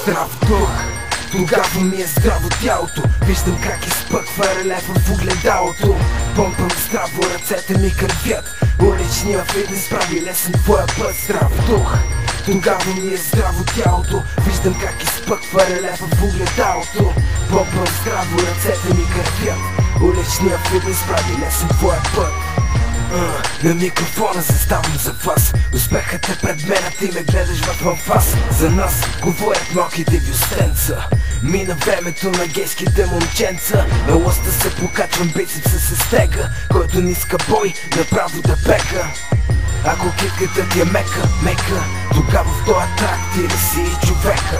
Здрав дух, тогава ми е здраво тялото. Виждам как изпъква релеф в огледалото. Помпам здраво, ръцете ми кървят. Уличния фитнес прави лесен твоя път. Здрав дух, тогава ми е здраво тялото. Виждам как изпъква релеф в огледалото. Помпам здраво, ръцете ми кървят. Уличния фитнес прави лесен твоя път. На микрофона заставам за вас. Успехът е пред мен, а ти ме гледаш в анфас. За нас говорят малките вюстенца. Мина времето на гейските момченца. На лъста се покачвам, бицепса се стега. Който не иска бой, направо да пека. Ако китката ти е мека, тогава в този трак ти не си човека.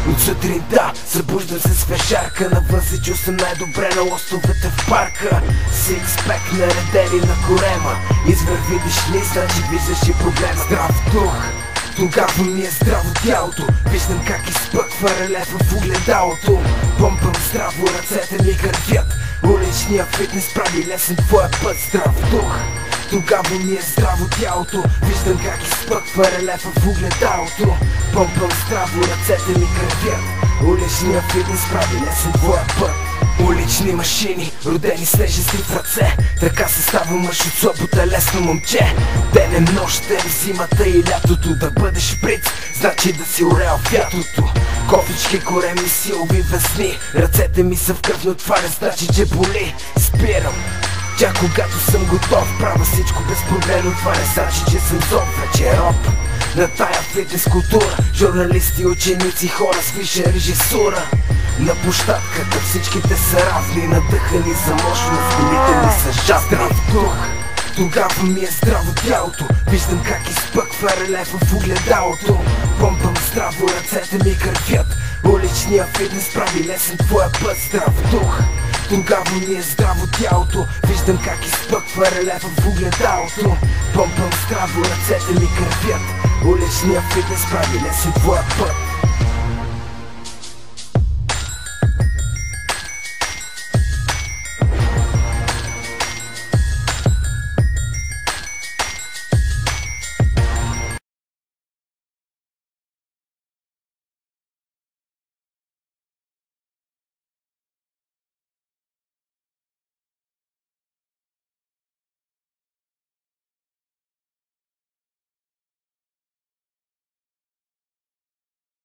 От сутринта събуждам се с фешарка. Навън се чувствам най-добре на лостовете в парка. Сикспек наредени на корема. Извър видиш ли, значи виждаш и проблема. Здрав дух, тогава ми е здраво тялото. Виждам как изпъква релеф в огледалото. Помпам здраво, ръцете ми кървят. Уличния фитнес прави лесен твоя път. Здрав дух, тогава ми е здраво тялото. Виждам как изпъква релеф в огледалото. Помпам здраво, ръцете ми кървят. Уличния фитнес прави лесен твоя път. Улични машини, родени с нежести в ръце. Така се става мъж от слабото лесно момче. Денем, нощем, зимата и лятото. Да бъдеш бриц, значи да си орел в вятото. Кофички, кореми, силови весни. Ръцете ми са в кръв, но това не значи, че боли. Спирам, чак когато съм готов. Правя всичко без проблем, но това не значи, че съм зов. Вече е роб на тая фитнес култура. Журналисти, ученици, хора с висша режисура. На площадката всичките са равни, надъхани за мощност, колите ми са жадни. Здрав дух, тогава ми е здраво тялото. Виждам как изпъква релеф в огледалото. Помпам здраво, ръцете ми кървят. Уличния фитнес прави лесен твоя път. Здрав дух, тогава ми е здраво тялото. Виждам как изпъква релеф в огледалото. Помпам здраво, ръцете ми кървят. Уличния фитнес прави лесен твоя път.